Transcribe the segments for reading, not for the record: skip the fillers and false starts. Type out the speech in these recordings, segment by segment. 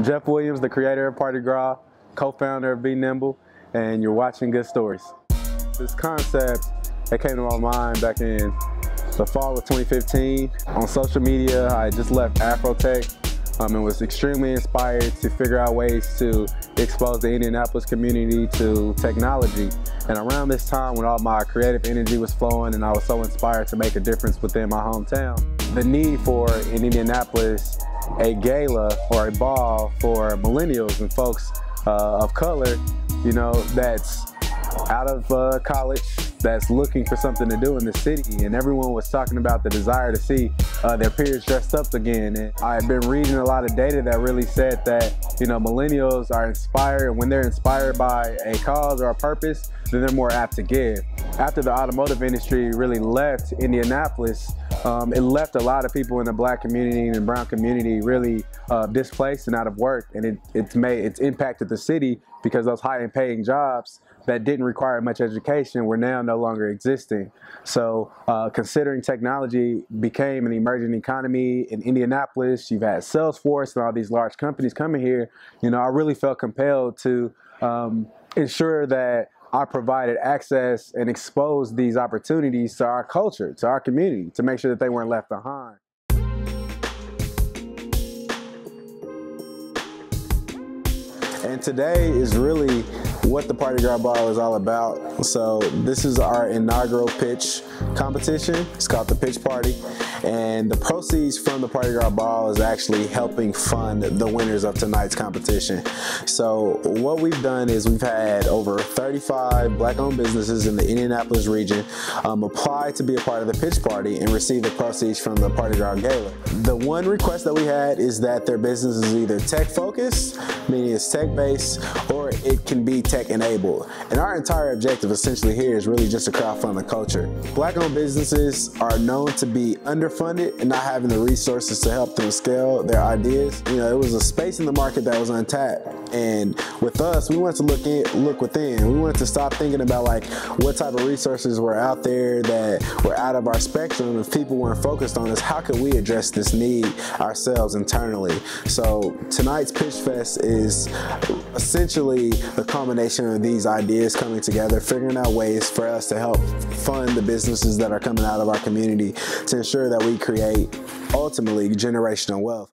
Jeff Williams, the creator of Pardi Gras, co-founder of Be Nimble, and you're watching Good Stories. This concept that came to my mind back in the fall of 2015. On social media, I just left Afrotech and was extremely inspired to figure out ways to expose the Indianapolis community to technology. And around this time, when all my creative energy was flowing and I was so inspired to make a difference within my hometown, the need for, in Indianapolis, a gala or a ball for millennials and folks of color, you know, that's out of college, that's looking for something to do in the city. And everyone was talking about the desire to see their peers dressed up again. And I had been reading a lot of data that really said that, you know, millennials are inspired. When they're inspired by a cause or a purpose, then they're more apt to give. After the automotive industry really left Indianapolis, it left a lot of people in the black community and the brown community really displaced and out of work. And it's impacted the city because those high and paying jobs that didn't require much education were now no longer existing. So considering technology became an emerging economy in Indianapolis, you've had Salesforce and all these large companies coming here, you know, I really felt compelled to ensure that I provided access and exposed these opportunities to our culture, to our community, to make sure that they weren't left behind. And today is really what the Pardi Gras Ball is all about. So this is our inaugural pitch competition. It's called the Pitch Party. And the proceeds from the Pardi Gras Ball is actually helping fund the winners of tonight's competition. So what we've done is we've had over 35 black-owned businesses in the Indianapolis region apply to be a part of the Pitch Party and receive the proceeds from the Pardi Gras Gala. The one request that we had is that their business is either tech-focused, meaning it's tech-based, or it can be tech-enabled. And our entire objective essentially here is really just to crowdfund the culture. Black-owned businesses are known to be underfunded and not having the resources to help them scale their ideas. You know, it was a space in the market that was untapped. And with us, we wanted to look within. We wanted to stop thinking about like what type of resources were out there that were out of our spectrum. If people weren't focused on us, how could we address this need ourselves internally? So tonight's Pitch Fest is essentially the culmination of these ideas coming together, figuring out ways for us to help fund the businesses that are coming out of our community to ensure that we create ultimately generational wealth.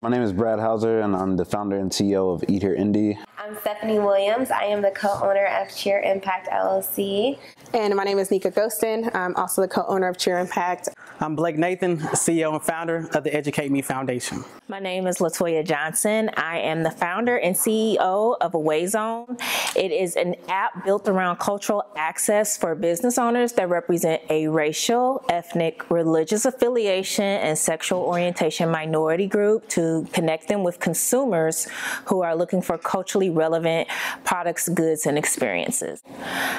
My name is Brad Hauser, and I'm the founder and CEO of Eat Here Indy. I'm Stephanie Williams. I am the co-owner of Cheer Impact LLC. And my name is Nika Ghostin. I'm also the co-owner of Cheer Impact. I'm Blake Nathan, CEO and founder of the Educate Me Foundation. My name is Latoya Johnson. I am the founder and CEO of Away Zone. It is an app built around cultural access for business owners that represent a racial, ethnic, religious affiliation, and sexual orientation minority group to connect them with consumers who are looking for culturally relevant products, goods, and experiences.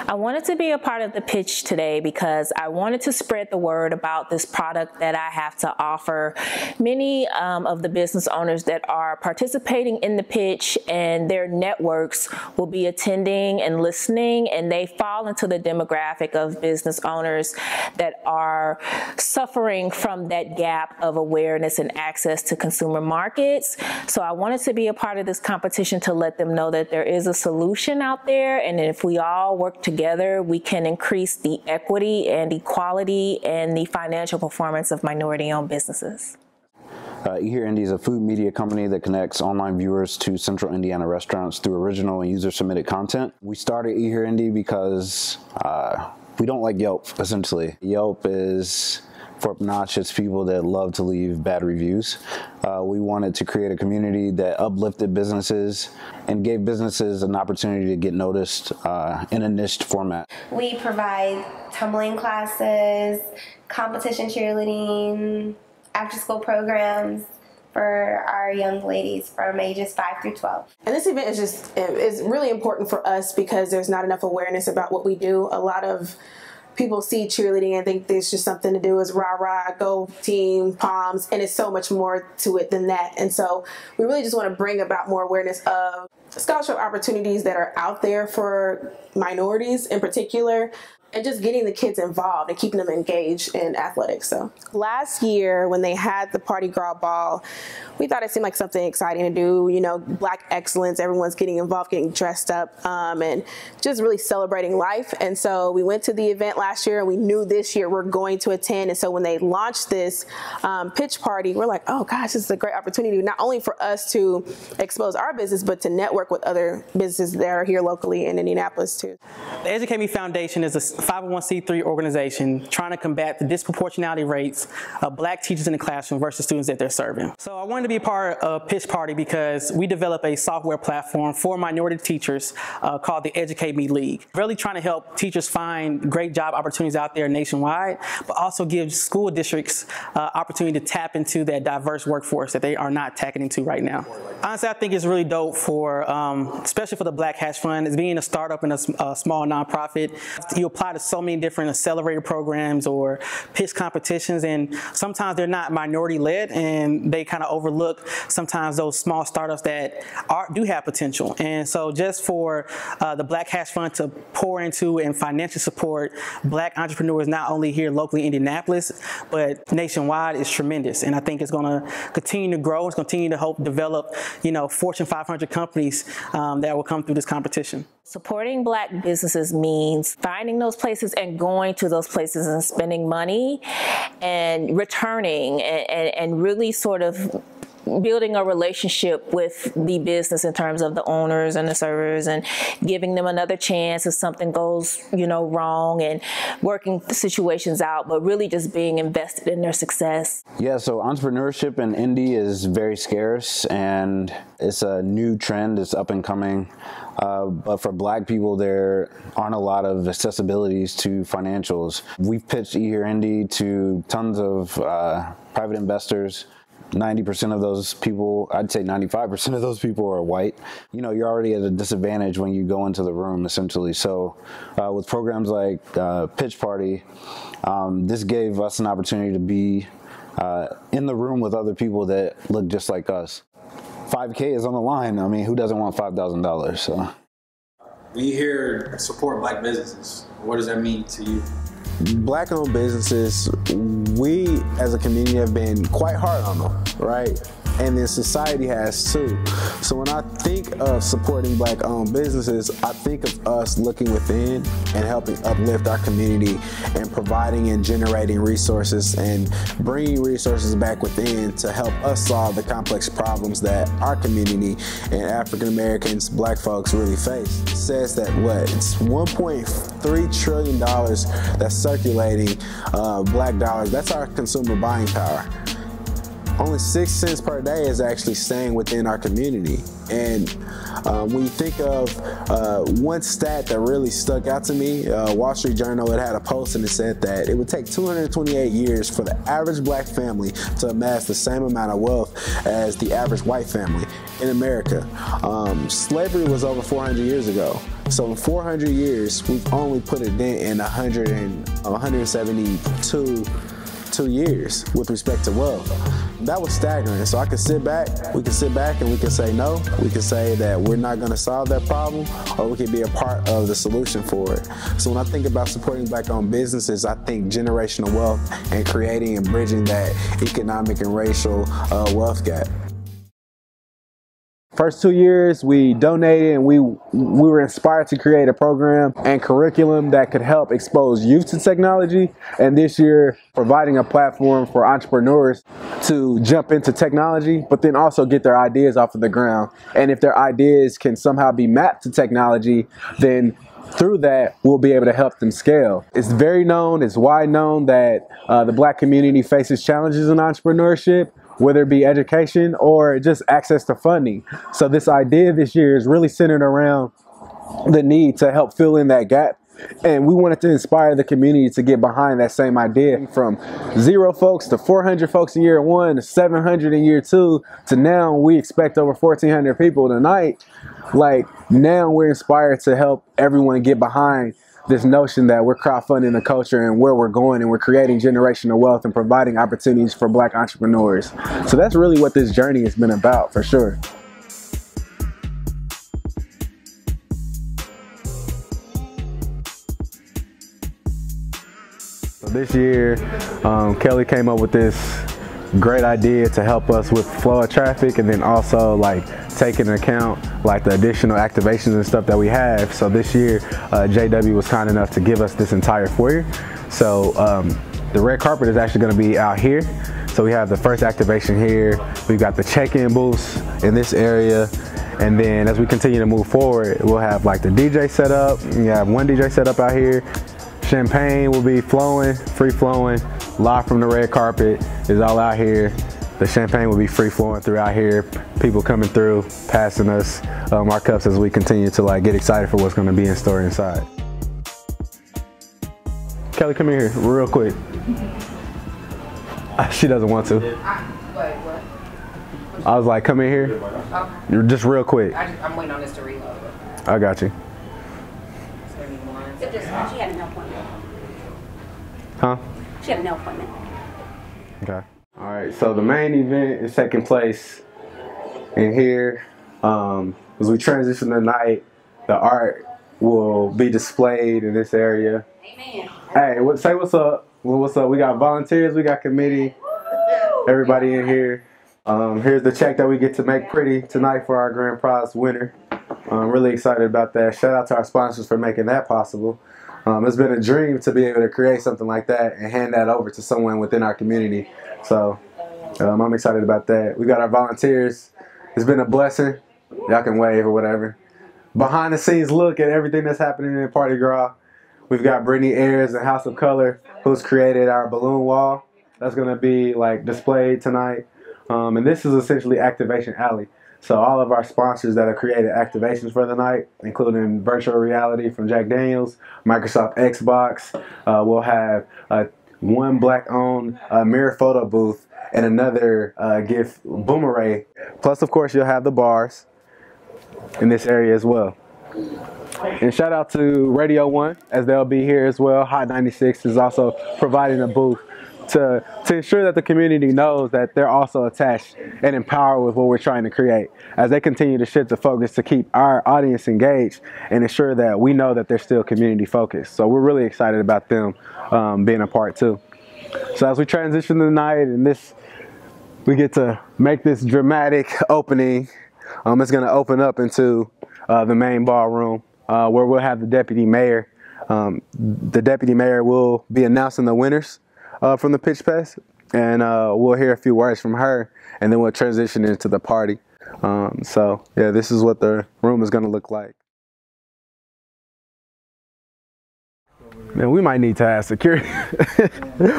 I wanted to be a part of the pitch today because I wanted to spread the word about this product that I have to offer. Many of the business owners that are participating in the pitch and their networks will be attending and listening, and they fall into the demographic of business owners that are suffering from that gap of awareness and access to consumer markets. So I wanted to be a part of this competition to let them know that there is a solution out there, and if we all work together, we can increase the equity and equality and the financial performance of minority-owned businesses. Eat Here Indy is a food media company that connects online viewers to Central Indiana restaurants through original and user-submitted content. We started Eat Here Indy because we don't like Yelp, essentially. Yelp is for obnoxious people that love to leave bad reviews. We wanted to create a community that uplifted businesses and gave businesses an opportunity to get noticed in a niched format. We provide tumbling classes, competition cheerleading, after-school programs for our young ladies from ages 5 through 12. And this event is really important for us because there's not enough awareness about what we do. A lot of people see cheerleading and think there's just something to do is rah-rah, go team, palms, and it's so much more to it than that. And so we really just want to bring about more awareness of scholarship opportunities that are out there for minorities in particular. and just getting the kids involved and keeping them engaged in athletics. So last year when they had the Pardi Gras Ball, we thought it seemed like something exciting to do, you know, Black excellence, everyone's getting involved, getting dressed up, and just really celebrating life. And so we went to the event last year and we knew this year we're going to attend. And so when they launched this pitch party, we're like, oh gosh, this is a great opportunity, not only for us to expose our business, but to network with other businesses that are here locally in Indianapolis too. The Educate Me Foundation is a 501c3 organization trying to combat the disproportionality rates of Black teachers in the classroom versus students that they're serving. So I wanted to be a part of Pitch Party because we develop a software platform for minority teachers called the Educate Me League. Really trying to help teachers find great job opportunities out there nationwide, but also give school districts opportunity to tap into that diverse workforce that they are not tapping into right now. Honestly, I think it's really dope for, especially for the Black Hash Fund, as being a startup and a small nonprofit. You apply to so many different accelerator programs or pitch competitions, and sometimes they're not minority led, and they kind of overlook sometimes those small startups that do have potential. And so just for the Black Hash Fund to pour into and financially support Black entrepreneurs, not only here locally in Indianapolis, but nationwide, is tremendous. And I think it's going to continue to grow. It's going to continue to help develop, you know, Fortune 500 companies that will come through this competition. Supporting Black businesses means finding those places and going to those places and spending money and returning and really sort of building a relationship with the business in terms of the owners and the servers, and giving them another chance if something goes, you know, wrong, and working situations out, but really just being invested in their success. Yeah, so entrepreneurship in Indy is very scarce, and it's a new trend. It's up and coming. But for Black people, there aren't a lot of accessibilities to financials. We've pitched eHear Indy to tons of private investors. 90% of those people, I'd say 95% of those people are white. You know, you're already at a disadvantage when you go into the room, essentially. So with programs like Pitch Party, this gave us an opportunity to be in the room with other people that look just like us. $5K is on the line. I mean, who doesn't want $5,000? So, When you hear support Black businesses, what does that mean to you? Black-owned businesses, we as a community have been quite hard on them, right? And then society has too. So when I think of supporting Black-owned businesses, I think of us looking within and helping uplift our community and providing and generating resources and bringing resources back within to help us solve the complex problems that our community and African Americans, Black folks really face. It says that it's $1.3 trillion that's circulating Black dollars. That's our consumer buying power. Only 6 cents per day is actually staying within our community. And when you think of one stat that really stuck out to me, Wall Street Journal, it had a post and it said that it would take 228 years for the average Black family to amass the same amount of wealth as the average white family in America. Slavery was over 400 years ago. So in 400 years, we've only put a dent in 172 years with respect to wealth. That was staggering. So I could sit back, we can sit back and we can say no. We can say that we're not going to solve that problem, or we can be a part of the solution for it. So when I think about supporting Black-owned businesses, I think generational wealth and creating and bridging that economic and racial wealth gap. First 2 years, we donated and we were inspired to create a program and curriculum that could help expose youth to technology. And this year, providing a platform for entrepreneurs to jump into technology, but then also get their ideas off of the ground. And if their ideas can somehow be mapped to technology, then through that, we'll be able to help them scale. It's very known, it's wide known that the Black community faces challenges in entrepreneurship, whether it be education or just access to funding. So this idea this year is really centered around the need to help fill in that gap. And we wanted to inspire the community to get behind that same idea, from 0 folks to 400 folks in year 1 to 700 in year 2 to now we expect over 1,400 people tonight. Like, now we're inspired to help everyone get behind this notion that we're crowdfunding the culture and where we're going, and we're creating generational wealth and providing opportunities for Black entrepreneurs. So that's really what this journey has been about, for sure. This year, Kelly came up with this great idea to help us with flow of traffic, and then also like take into account like the additional activations and stuff that we have. So this year, JW was kind enough to give us this entire foyer. So the red carpet is actually going to be out here. So we have the first activation here. We've got the check-in booths in this area. And then as we continue to move forward, we'll have like the DJ set up. We have one DJ set up out here. Champagne will be flowing, free flowing, live from the red carpet is all out here. The champagne will be free flowing throughout here. People coming through, passing us our cups as we continue to like get excited for what's going to be in store inside. Kelly, come in here real quick. She doesn't want to. Wait, what? I was like, come in here. You're just real quick. I'm waiting on this to reload. I got you. She had an appointment. Huh? She had an appointment. Okay. All right, so the main event is taking place in here. As we transition tonight, the art will be displayed in this area. Amen. Hey, say what's up. Well, what's up? We got volunteers, we got committee, everybody in here. Here's the check that we get to make pretty tonight for our grand prize winner. I'm really excited about that. Shout out to our sponsors for making that possible. It's been a dream to be able to create something like that and hand that over to someone within our community. So I'm excited about that. We got our volunteers. It's been a blessing. Y'all can wave or whatever. Behind the scenes look at everything that's happening in Pardi Gras. We've got Brittany Ayers and House of Color, who's created our balloon wall. That's gonna be like displayed tonight. And this is essentially Activation Alley. So all of our sponsors that have created activations for the night, including virtual reality from Jack Daniels, Microsoft Xbox, we'll have one black-owned mirror photo booth and another gift boomerang. Plus, of course, you'll have the bars in this area as well. And shout out to Radio 1, as they'll be here as well. Hot 96 is also providing a booth to ensure that the community knows that they're also attached and empowered with what we're trying to create, as they continue to shift the focus to keep our audience engaged and ensure that we know that they're still community focused. So we're really excited about them being a part too. So as we transition tonight and we get to make this dramatic opening, it's going to open up into the main ballroom where we'll have the deputy mayor. The deputy mayor will be announcing the winners from the Pitch Fest, and we'll hear a few words from her, and then we'll transition into the party. So yeah, this is what the room is going to look like. Man, we might need to have security.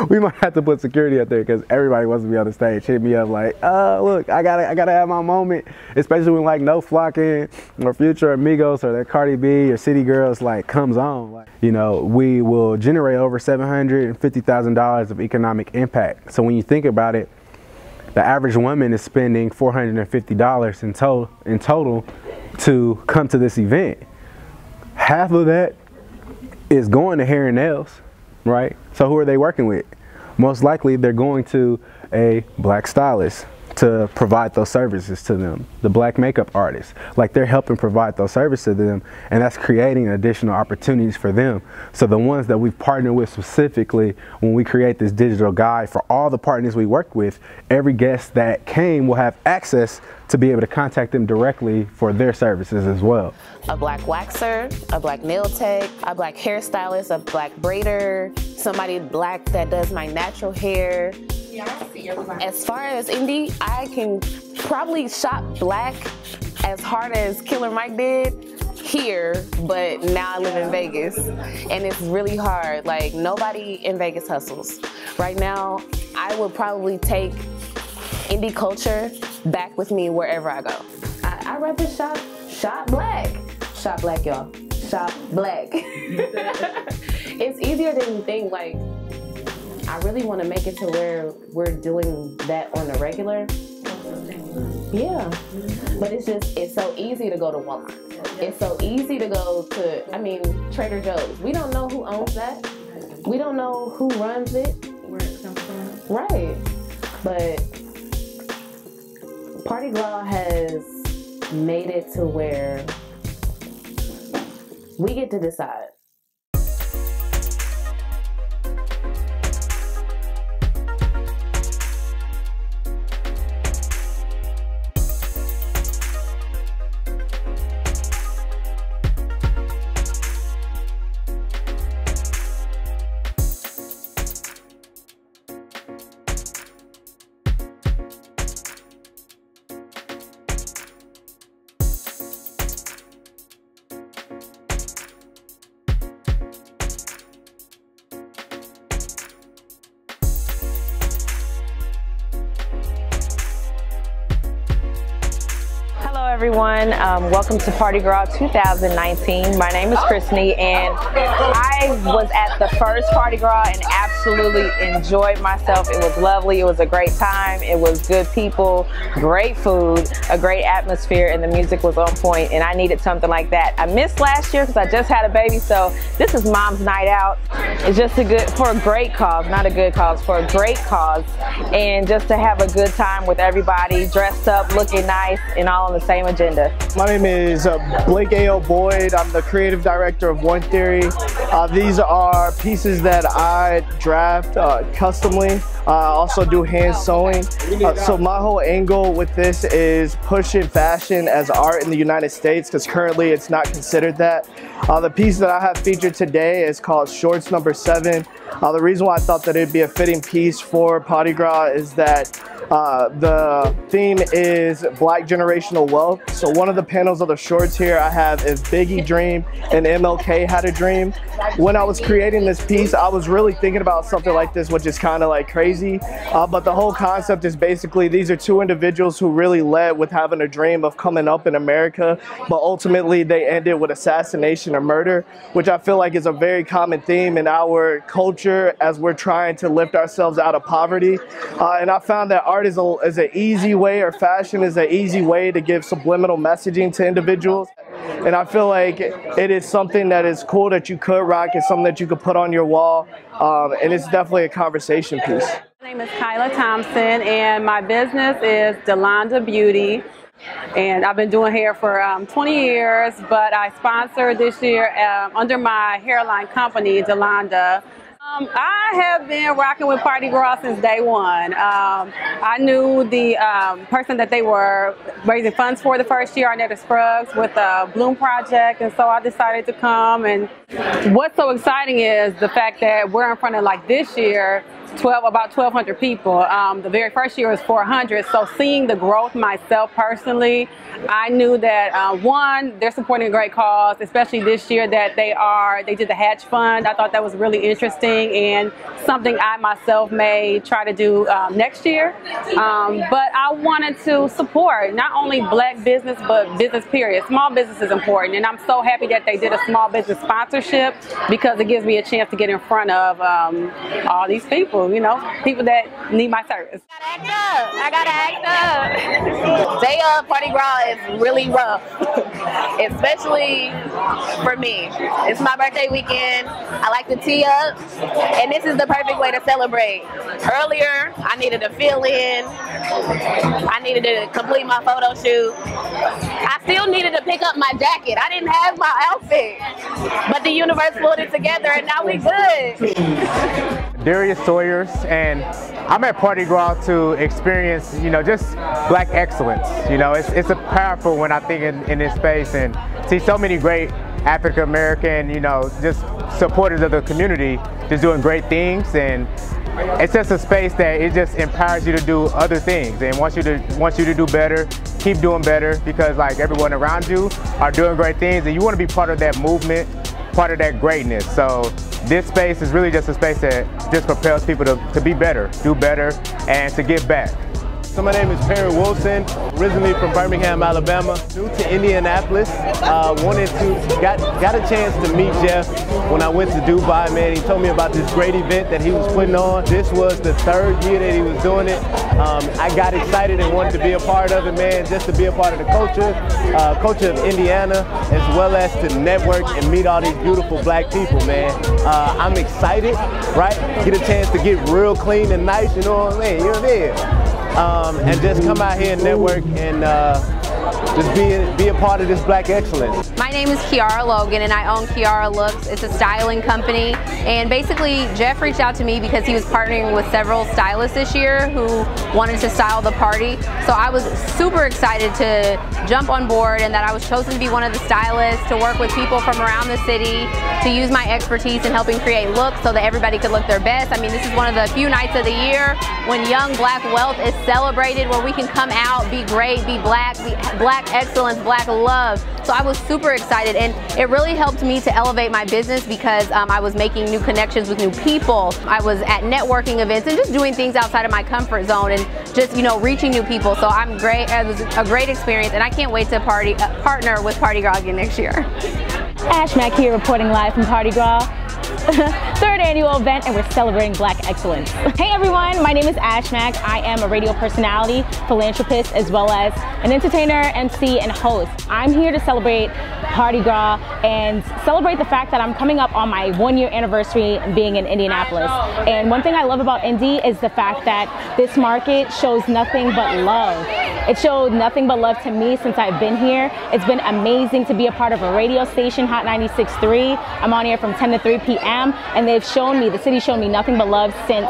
We might have to put security up there because everybody wants to be on the stage. Hit me up like, look, I gotta have my moment. Especially when like No Flocking or Future Amigos or that Cardi B or City Girls like comes on. Like, you know, we will generate over $750,000 of economic impact. So when you think about it, the average woman is spending $450 in total to come to this event. Half of that is going to hair and nails, right? So who are they working with? Most likely they're going to a black stylist to provide those services to them, the black makeup artist. Like, they're helping provide those services to them, and that's creating additional opportunities for them. So the ones that we've partnered with specifically, when we create this digital guide for all the partners we work with, every guest that came will have access to be able to contact them directly for their services as well. A black waxer, a black nail tech, a black hairstylist, a black braider, somebody black that does my natural hair. As far as indie, I can probably shop black as hard as Killer Mike did here, but now I live in Vegas, and it's really hard. Like, nobody in Vegas hustles. Right now, I would probably take indie culture back with me wherever I go. I'd rather shop black. Shop black, y'all. Shop black. It's easier than you think. Like, I really want to make it to where we're doing that on the regular. Yeah, but it's so easy to go to Walmart. It's so easy to go to, Trader Joe's. We don't know who owns that. We don't know who runs it. Where it comes from. Right, but Pardi Gras has made it to where we get to decide. everyone. Welcome to Pardi Gras 2019. My name is Christine, and I was at the first Pardi Gras and absolutely enjoyed myself. It was lovely. It was a great time. It was good people, great food, a great atmosphere, and the music was on point, and I needed something like that. I missed last year because I just had a baby, so this is mom's night out. It's just for a great cause, not a good cause, for a great cause, and just to have a good time with everybody, dressed up, looking nice, and all on the same agenda. My name is Blake A.O. Boyd. I'm the creative director of One Theory. These are pieces that I draft customly. I also do hand sewing. So my whole angle with this is pushing fashion as art in the United States, because currently it's not considered that. The piece that I have featured today is called Shorts Number 7. The reason why I thought that it'd be a fitting piece for Pardi Gras is that the theme is Black generational wealth. So one of the panels of the shorts here I have is Biggie Dream and MLK Had a Dream. When I was creating this piece, I was really thinking about something like this, which is kind of like crazy. But the whole concept is basically these are two individuals who really led with having a dream of coming up in America, but ultimately they ended with assassination or murder, which I feel like is a very common theme in our culture as we're trying to lift ourselves out of poverty. And I found that art is an easy way, or fashion is an easy way to give subliminal messaging to individuals. And I feel like it is something that is cool that you could rock. It's something that you could put on your wall. And it's definitely a conversation piece. My name is Kyla Thompson, and my business is Delonda Beauty. And I've been doing hair for 20 years, but I sponsored this year under my hairline company, Delonda. I have been rocking with Pardi Gras since day one. I knew the person that they were raising funds for the first year, Arnetta Scruggs, with the Bloom Project, and so I decided to come. And what's so exciting is the fact that we're in front of, like this year, about 1,200 people. The very first year was 400. So seeing the growth myself personally, I knew that one, they're supporting a great cause, especially this year that they did the Hatch Fund. I thought that was really interesting and something I myself may try to do next year. But I wanted to support not only Black business, but business period. Small business is important, and I'm so happy that they did a small business sponsorship, because it gives me a chance to get in front of all these people. You know, people that need my service. I gotta act up. Day of Pardi Gras is really rough, especially for me. It's my birthday weekend. I like to tee up, and this is the perfect way to celebrate. Earlier, I needed to fill in. I needed to complete my photo shoot. I still needed to pick up my jacket. I didn't have my outfit, but the universe pulled it together, and now we good. Darius Sawyers, and I'm at Pardi Gras to experience, just Black excellence. It's a powerful when I think in this space, and see so many great African American, just supporters of the community, just doing great things, and it's just a space that it just empowers you to do other things and wants you to do better, keep doing better, because like everyone around you are doing great things, and you want to be part of that movement, part of that greatness. So this space is really just a space that just propels people to be better, do better, and to give back. So my name is Perry Wilson, originally from Birmingham, Alabama. New to Indianapolis, got a chance to meet Jeff when I went to Dubai, man. He told me about this great event that he was putting on. This was the 3rd year that he was doing it. I got excited and wanted to be a part of it, man, just to be a part of the culture of Indiana, as well as to network and meet all these beautiful Black people, man. I'm excited, right? Get a chance to get real clean and nice, you know what I mean? You know what I mean? And just come out here and network and just be a part of this Black excellence. My name is Kiara Logan, and I own Kiara Looks. It's a styling company, and basically Jeff reached out to me because he was partnering with several stylists this year who wanted to style the party. So I was super excited to jump on board, and that I was chosen to be one of the stylists, to work with people from around the city, to use my expertise in helping create looks so that everybody could look their best. I mean, this is one of the few nights of the year when young Black wealth is celebrated, where we can come out, be great, be Black excellence, black love. So I was super excited, and it really helped me to elevate my business because I was making new connections with new people. I was at networking events and just doing things outside of my comfort zone and just, you know, reaching new people. So I'm great. It was a great experience, and I can't wait to partner with Pardi Gras again next year. Ashe Naq here, reporting live from Pardi Gras. Third annual event, and we're celebrating Black excellence. Hey everyone, my name is Ashe Naq. I am a radio personality, philanthropist, as well as an entertainer, MC, and host. I'm here to celebrate Pardi Gras and celebrate the fact that I'm coming up on my 1-year anniversary being in Indianapolis. And one thing I love about Indy is the fact that this market shows nothing but love. It showed nothing but love to me since I've been here. It's been amazing to be a part of a radio station, Hot 96.3. I'm on here from 10 to 3 p.m. and they've shown me, the city showed me nothing but love since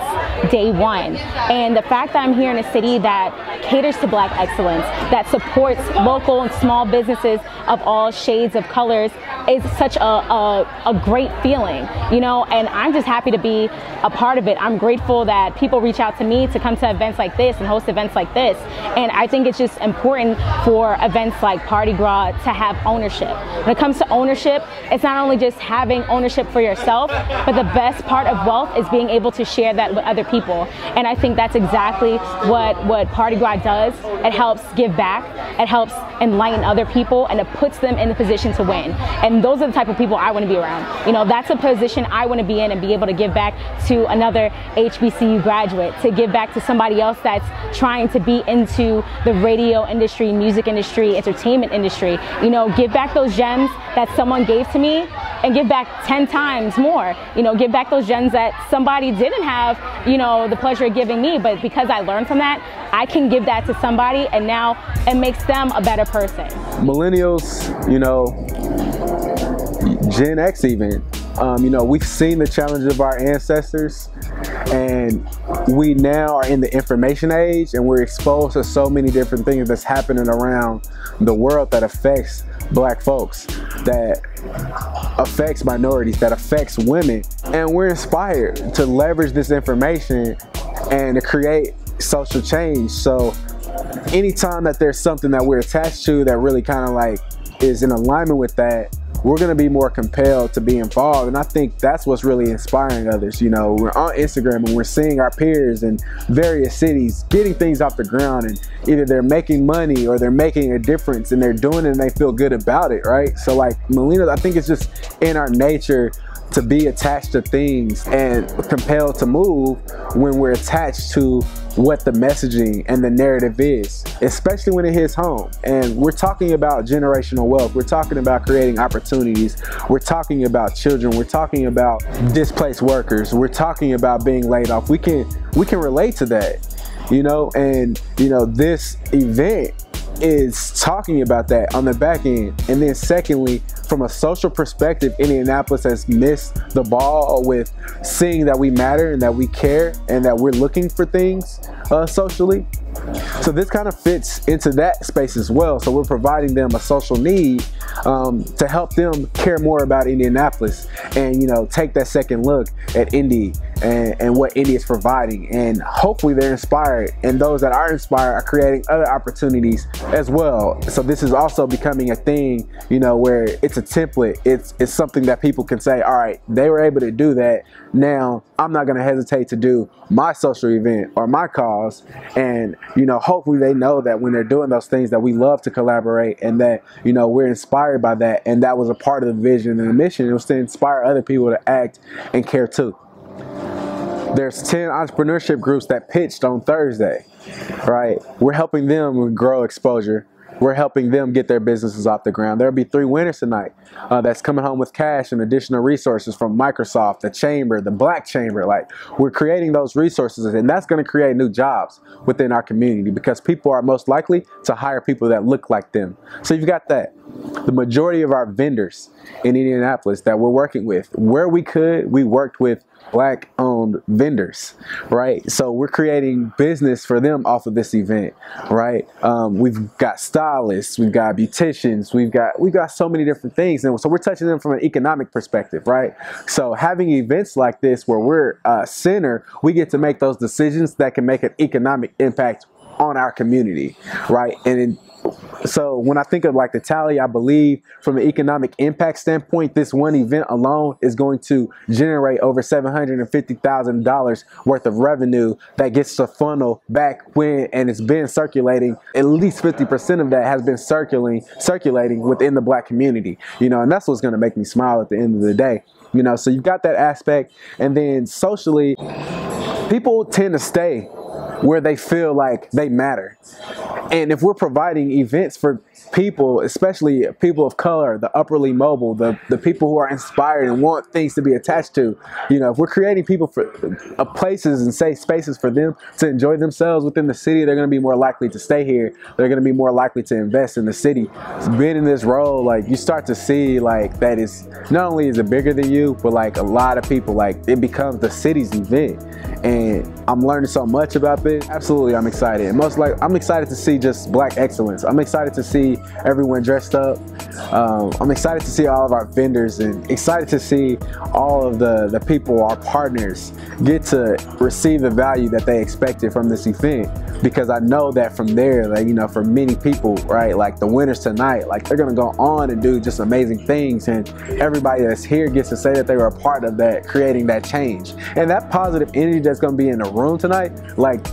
day one. And the fact that I'm here in a city that caters to Black excellence, that supports local and small businesses of all shades of colors is such a great feeling, you know, and I'm just happy to be a part of it. I'm grateful that people reach out to me to come to events like this and host events like this. And I think it's just important for events like Pardi Gras to have ownership. When it comes to ownership, it's not only just having ownership for yourself, but the best part of wealth is being able to share that with other people. And I think that's exactly what Pardi Gras does. It helps give back, it helps enlighten other people, and it puts them in the position to win. And those are the type of people I want to be around. You know, that's a position I want to be in and be able to give back to another HBCU graduate, to give back to somebody else that's trying to be into the radio industry, music industry, entertainment industry. You know, give back those gems that someone gave to me and give back 10 times more. You know, give back those gems that somebody didn't have, you know, the pleasure of giving me, but because I learned from that, I can give that to somebody, and now it makes them a better person. Millennials, you know, Gen X even, you know, we've seen the challenges of our ancestors, and we now are in the information age, and we're exposed to so many different things that's happening around the world that affects Black folks, that affects minorities, that affects women. And we're inspired to leverage this information and to create social change. So anytime that there's something that we're attached to that really kind of like is in alignment with that, we're going to be more compelled to be involved. And I think that's what's really inspiring others. You know, we're on Instagram and we're seeing our peers in various cities getting things off the ground, and either they're making money or they're making a difference, and they're doing it and they feel good about it, right? So like millennials, I think it's just in our nature to be attached to things and compelled to move when we're attached to what the messaging and the narrative is, especially when it hits home. And we're talking about generational wealth. We're talking about creating opportunities. We're talking about children. We're talking about displaced workers. We're talking about being laid off. We can relate to that, you know, and you know, this event is talking about that on the back end. And then secondly, from a social perspective, Indianapolis has missed the ball with seeing that we matter and that we care and that we're looking for things socially. So this kind of fits into that space as well. So we're providing them a social need to help them care more about Indianapolis and, you know, take that second look at Indy and what Indy is providing. And hopefully they're inspired, and those that are inspired are creating other opportunities as well. So this is also becoming a thing, you know, where it's a template. It's something that people can say, all right, they were able to do that. Now I'm not going to hesitate to do my social event or my cause. And, you know, hopefully they know that when they're doing those things that we love to collaborate, and that, you know, we're inspired by that. And that was a part of the vision and the mission. It was to inspire other people to act and care too. There's 10 entrepreneurship groups that pitched on Thursday, right? We're helping them grow exposure. We're helping them get their businesses off the ground. There'll be 3 winners tonight that's coming home with cash and additional resources from Microsoft, the Chamber, the Black Chamber. Like, we're creating those resources, and that's going to create new jobs within our community, because people are most likely to hire people that look like them. So you've got that. The majority of our vendors in Indianapolis that we're working with, where we could, we worked with Black-owned vendors, right? So we're creating business for them off of this event, right? We've got stylists, we've got beauticians, we've got so many different things, and so we're touching them from an economic perspective, right? So having events like this where we're center, we get to make those decisions that can make an economic impact on our community, right? And So when I think of like the tally, I believe from an economic impact standpoint, this one event alone is going to generate over $750,000 worth of revenue that gets to funnel back when, and it's been circulating, at least 50% of that has been circulating within the Black community, you know, and that's what's going to make me smile at the end of the day. You know, so you've got that aspect, and then socially, people tend to stay where they feel like they matter. And if we're providing events for people, especially people of color, the upperly mobile, the people who are inspired and want things to be attached to, you know, if we're creating people for places and safe spaces for them to enjoy themselves within the city, they're going to be more likely to stay here. They're going to be more likely to invest in the city. So being in this role, like, you start to see like that is not only is it bigger than you, but like a lot of people, like it becomes the city's event. And I'm learning so much about this. Absolutely, I'm excited. And I'm excited to see just Black excellence. I'm excited to see everyone dressed up. I'm excited to see all of our vendors, and excited to see all of the people, our partners, get to receive the value that they expected from this event. Because I know that from there, like, you know, for many people, right, like the winners tonight, like they're gonna go on and do just amazing things, and everybody that's here gets to say that they were a part of that, creating that change. And that positive energy that's gonna be in the room tonight, like,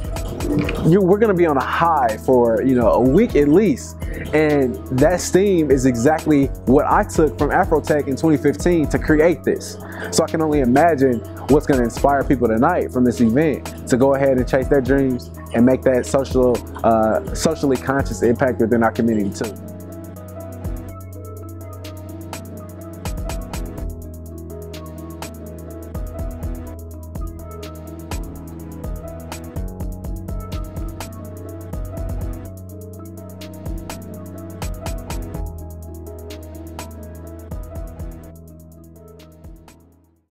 we're gonna be on a high for, you know, a week at least. And that steam is exactly what I took from Afrotech in 2015 to create this. So I can only imagine what's gonna inspire people tonight from this event to go ahead and chase their dreams and make that socially conscious impact within our community too.